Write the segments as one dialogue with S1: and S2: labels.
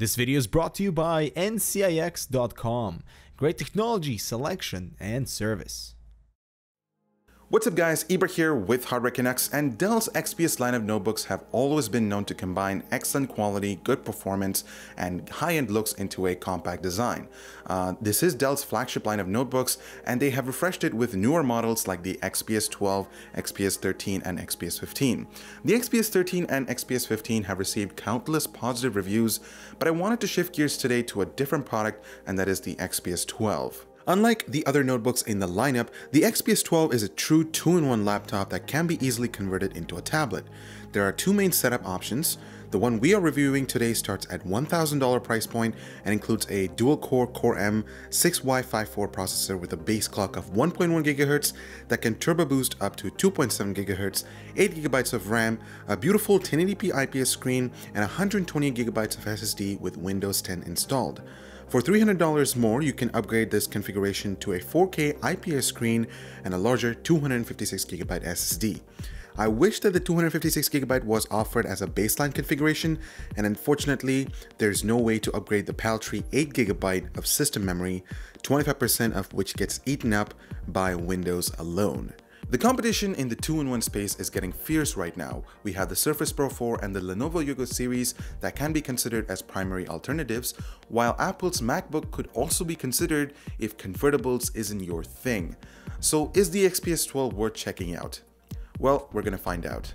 S1: This video is brought to you by ncix.com. Great technology, selection, and service.
S2: What's up guys, Ibra here with Hardware Connects, and Dell's XPS line of notebooks have always been known to combine excellent quality, good performance, and high-end looks into a compact design. This is Dell's flagship line of notebooks, and they have refreshed it with newer models like the XPS 12, XPS 13, and XPS 15. The XPS 13 and XPS 15 have received countless positive reviews, but I wanted to shift gears today to a different product, and that is the XPS 12. Unlike the other notebooks in the lineup, the XPS 12 is a true 2-in-1 laptop that can be easily converted into a tablet. There are two main setup options. The one we are reviewing today starts at $1,000 price point and includes a dual-core Core M 6Y54 processor with a base clock of 1.1 GHz that can turbo boost up to 2.7 GHz, 8 GB of RAM, a beautiful 1080p IPS screen, and 120 GB of SSD with Windows 10 installed. For $300 more, you can upgrade this configuration to a 4K IPS screen and a larger 256GB SSD. I wish that the 256GB was offered as a baseline configuration, and unfortunately, there's no way to upgrade the paltry 8GB of system memory, 25% of which gets eaten up by Windows alone. The competition in the 2-in-1 space is getting fierce right now. We have the Surface Pro 4 and the Lenovo Yoga series that can be considered as primary alternatives, while Apple's MacBook could also be considered if convertibles isn't your thing. So is the XPS 12 worth checking out? Well, we're gonna find out.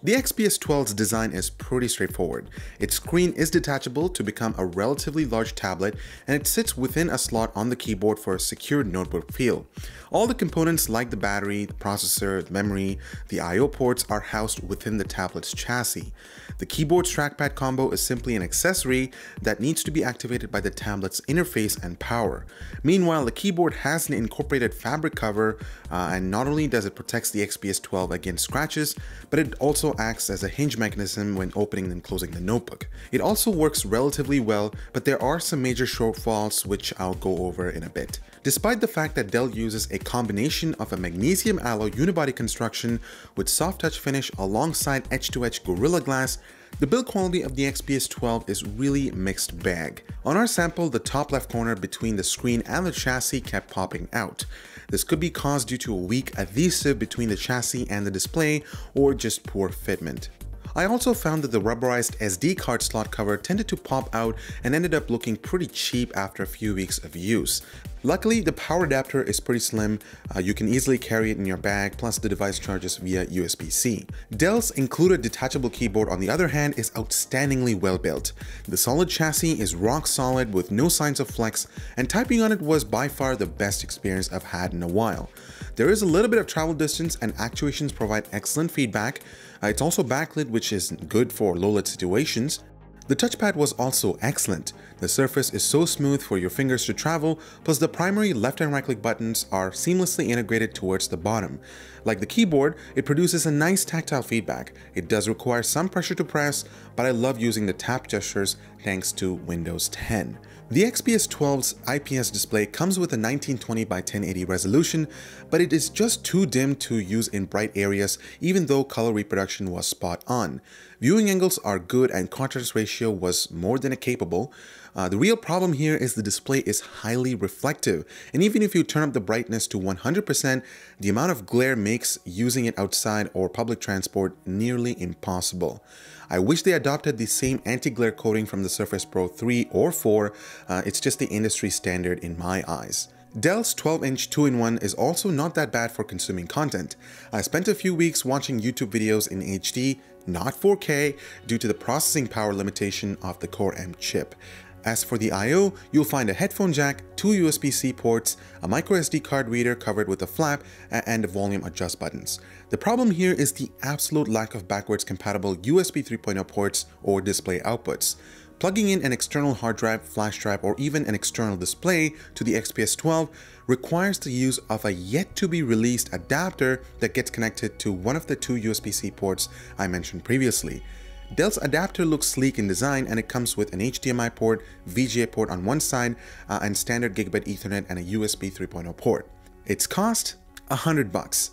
S2: The XPS 12's design is pretty straightforward. Its screen is detachable to become a relatively large tablet, and it sits within a slot on the keyboard for a secure notebook feel. All the components like the battery, the processor, the memory, the I/O ports are housed within the tablet's chassis. The keyboard's trackpad combo is simply an accessory that needs to be activated by the tablet's interface and power. Meanwhile, the keyboard has an incorporated fabric cover, and not only does it protect the XPS 12 against scratches, but it also acts as a hinge mechanism when opening and closing the notebook. It also works relatively well, but there are some major shortfalls which I'll go over in a bit. Despite the fact that Dell uses a combination of a magnesium alloy unibody construction with soft touch finish alongside edge-to-edge Gorilla Glass, the build quality of the XPS 12 is really mixed bag. On our sample, the top left corner between the screen and the chassis kept popping out. This could be caused due to a weak adhesive between the chassis and the display, or just poor fitment. I also found that the rubberized SD card slot cover tended to pop out and ended up looking pretty cheap after a few weeks of use. Luckily, the power adapter is pretty slim, you can easily carry it in your bag, plus the device charges via USB-C. Dell's included detachable keyboard, on the other hand, is outstandingly well built. The solid chassis is rock solid with no signs of flex, and typing on it was by far the best experience I've had in a while. There is a little bit of travel distance, and actuations provide excellent feedback. It's also backlit, which is good for low-lit situations. The touchpad was also excellent. The surface is so smooth for your fingers to travel, plus the primary left and right click buttons are seamlessly integrated towards the bottom. Like the keyboard, it produces a nice tactile feedback. It does require some pressure to press, but I love using the tap gestures thanks to Windows 10. The XPS 12's IPS display comes with a 1920 by 1080 resolution, but it is just too dim to use in bright areas even though color reproduction was spot on. Viewing angles are good and contrast ratio was more than capable. The real problem here is the display is highly reflective, and even if you turn up the brightness to 100%, the amount of glare makes using it outside or public transport nearly impossible. I wish they adopted the same anti-glare coating from the Surface Pro 3 or 4, it's just the industry standard in my eyes. Dell's 12-inch 2-in-1 is also not that bad for consuming content. I spent a few weeks watching YouTube videos in HD, not 4K, due to the processing power limitation of the Core M chip. As for the I/O, you'll find a headphone jack, 2 USB-C ports, a microSD card reader covered with a flap, and volume adjust buttons. The problem here is the absolute lack of backwards compatible USB 3.0 ports or display outputs. Plugging in an external hard drive, flash drive, or even an external display to the XPS 12 requires the use of a yet-to-be-released adapter that gets connected to one of the 2 USB-C ports I mentioned previously. Dell's adapter looks sleek in design, and it comes with an HDMI port, VGA port on one side, and standard Gigabit Ethernet and a USB 3.0 port. Its cost? $100.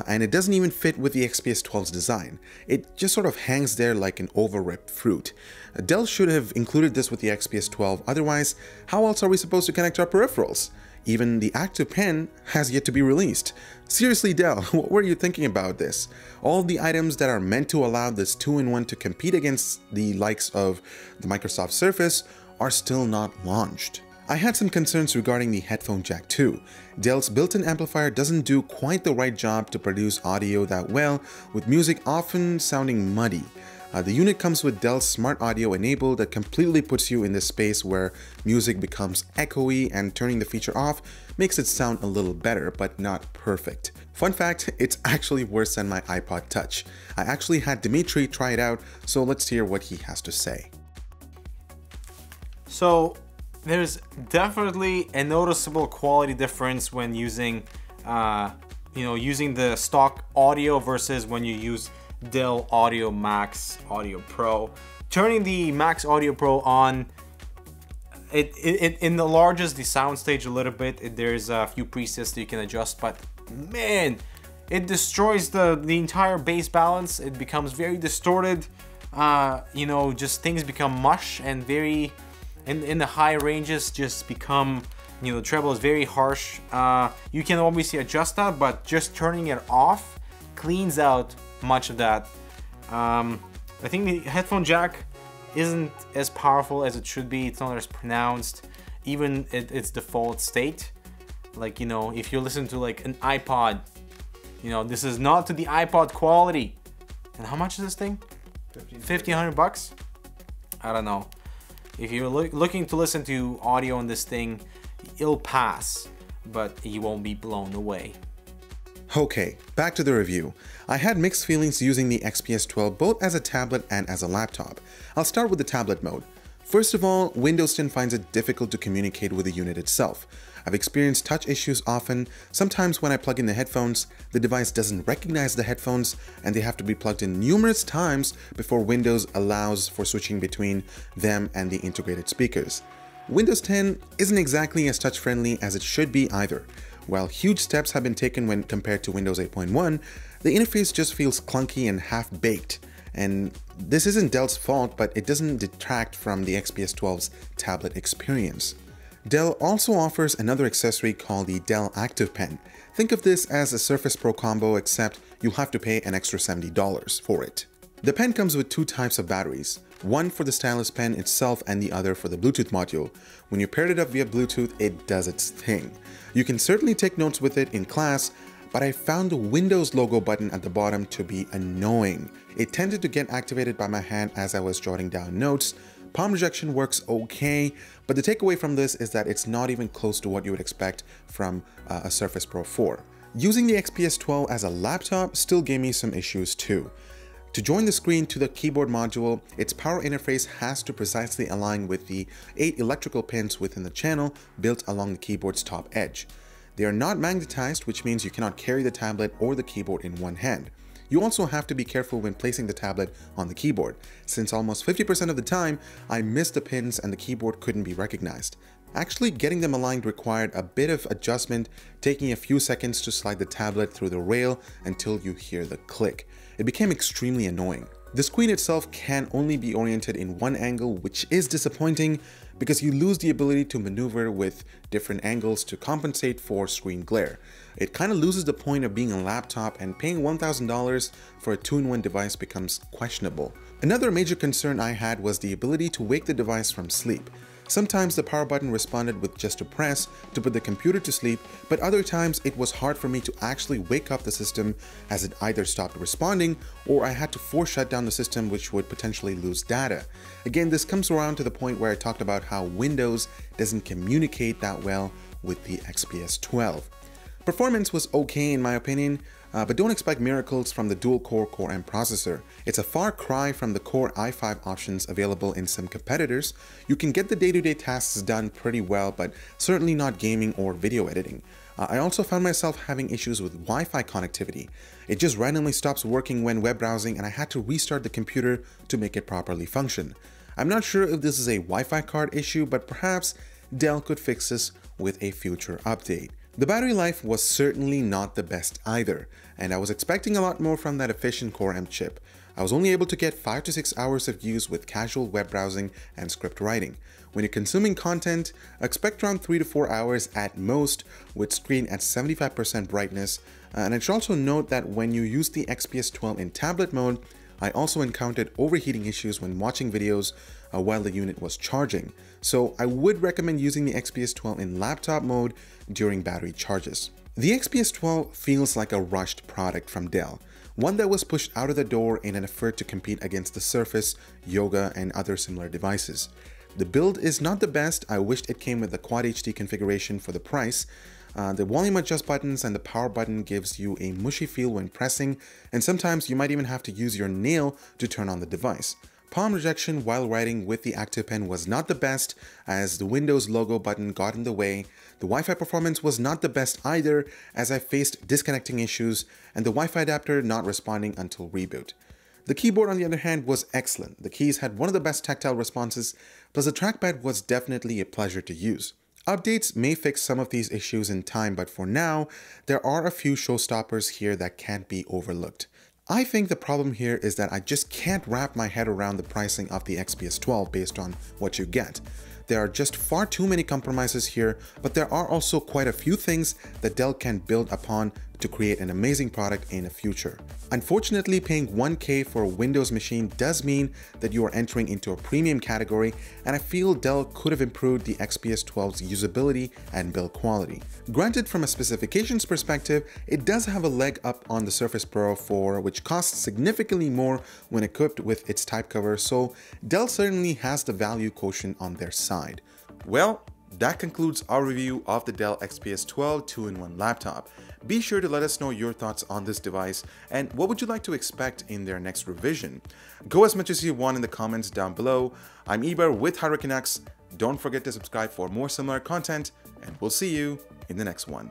S2: And it doesn't even fit with the XPS 12's design. It just sort of hangs there like an over-ripe fruit. Dell should have included this with the XPS 12, otherwise, how else are we supposed to connect our peripherals? Even the Active Pen has yet to be released. Seriously, Dell, what were you thinking about this? All the items that are meant to allow this 2-in-1 to compete against the likes of the Microsoft Surface are still not launched. I had some concerns regarding the headphone jack too. Dell's built-in amplifier doesn't do quite the right job to produce audio that well, with music often sounding muddy. The unit comes with Dell's Smart Audio enabled that completely puts you in this space where music becomes echoey, and turning the feature off makes it sound a little better, but not perfect. Fun fact, it's actually worse than my iPod Touch. I actually had Dimitri try it out, so let's hear what he has to say.
S3: So there's definitely a noticeable quality difference when using, using the stock audio versus when you use Dell Audio Max Audio Pro. Turning the Max Audio Pro on, it enlarges the soundstage a little bit. There's a few presets that you can adjust, but man, it destroys the entire bass balance. It becomes very distorted. Just things become mush, and very in the high ranges just become, the treble is very harsh. You can obviously adjust that, but just turning it off cleans out much of that. I think the headphone jack isn't as powerful as it should be. It's not as pronounced, even its default state. Like, if you listen to like an iPod, this is not to the iPod quality. And how much is this thing? $1,500? I don't know. If you're looking to listen to audio on this thing, it'll pass, but you won't be blown away.
S2: Okay, back to the review. I had mixed feelings using the XPS 12 both as a tablet and as a laptop. I'll start with the tablet mode. First of all, Windows 10 finds it difficult to communicate with the unit itself. I've experienced touch issues often. Sometimes when I plug in the headphones, the device doesn't recognize the headphones and they have to be plugged in numerous times before Windows allows for switching between them and the integrated speakers. Windows 10 isn't exactly as touch-friendly as it should be either. While huge steps have been taken when compared to Windows 8.1, the interface just feels clunky and half-baked. And this isn't Dell's fault, but it doesn't detract from the XPS 12's tablet experience. Dell also offers another accessory called the Dell Active Pen. Think of this as a Surface Pro combo, except you'll have to pay an extra $70 for it. The pen comes with two types of batteries, one for the stylus pen itself and the other for the Bluetooth module. When you pair it up via Bluetooth, it does its thing. You can certainly take notes with it in class, but I found the Windows logo button at the bottom to be annoying. It tended to get activated by my hand as I was jotting down notes. Palm rejection works okay, but the takeaway from this is that it's not even close to what you would expect from a Surface Pro 4. Using the XPS 12 as a laptop still gave me some issues too. To join the screen to the keyboard module, its power interface has to precisely align with the 8 electrical pins within the channel built along the keyboard's top edge. They are not magnetized, which means you cannot carry the tablet or the keyboard in one hand. You also have to be careful when placing the tablet on the keyboard, since almost 50% of the time I missed the pins and the keyboard couldn't be recognized. Actually getting them aligned required a bit of adjustment, taking a few seconds to slide the tablet through the rail until you hear the click. It became extremely annoying. The screen itself can only be oriented in one angle, which is disappointing because you lose the ability to maneuver with different angles to compensate for screen glare. It kind of loses the point of being a laptop, and paying $1,000 for a 2-in-1 device becomes questionable. Another major concern I had was the ability to wake the device from sleep. Sometimes the power button responded with just a press to put the computer to sleep, but other times it was hard for me to actually wake up the system, as it either stopped responding or I had to force shut down the system, which would potentially lose data. Again, this comes around to the point where I talked about how Windows doesn't communicate that well with the XPS 12. Performance was okay in my opinion, but don't expect miracles from the dual-core Core M processor. It's a far cry from the Core i5 options available in some competitors. You can get the day-to-day tasks done pretty well, but certainly not gaming or video editing. I also found myself having issues with Wi-Fi connectivity. It just randomly stops working when web browsing, and I had to restart the computer to make it properly function. I'm not sure if this is a Wi-Fi card issue, but perhaps Dell could fix this with a future update. The battery life was certainly not the best either, and I was expecting a lot more from that efficient Core M chip. I was only able to get 5 to 6 hours of use with casual web browsing and script writing. When you're consuming content, expect around 3 to 4 hours at most with screen at 75% brightness. And I should also note that when you use the XPS 12 in tablet mode, I also encountered overheating issues when watching videos while the unit was charging. So I would recommend using the XPS 12 in laptop mode during battery charges. The XPS 12 feels like a rushed product from Dell, one that was pushed out of the door in an effort to compete against the Surface, Yoga, and other similar devices. The build is not the best. I wished it came with the Quad HD configuration for the price. The volume adjust buttons and the power button gives you a mushy feel when pressing, and sometimes you might even have to use your nail to turn on the device. Palm rejection while writing with the Active Pen was not the best, as the Windows logo button got in the way. The Wi-Fi performance was not the best either, as I faced disconnecting issues and the Wi-Fi adapter not responding until reboot. The keyboard, on the other hand, was excellent. The keys had one of the best tactile responses, plus the trackpad was definitely a pleasure to use. Updates may fix some of these issues in time, but for now, there are a few showstoppers here that can't be overlooked. I think the problem here is that I just can't wrap my head around the pricing of the XPS 12 based on what you get. There are just far too many compromises here, but there are also quite a few things that Dell can build upon to create an amazing product in the future. Unfortunately, paying $1K for a Windows machine does mean that you are entering into a premium category, and I feel Dell could have improved the XPS 12's usability and build quality. Granted, from a specifications perspective, it does have a leg up on the Surface Pro 4, which costs significantly more when equipped with its type cover, so Dell certainly has the value quotient on their side.
S4: Well, that concludes our review of the Dell XPS 12 2-in-1 laptop. Be sure to let us know your thoughts on this device and what would you like to expect in their next revision. Go as much as you want in the comments down below. I'm Eber with Hardworking X. Don't forget to subscribe for more similar content, and we'll see you in the next one.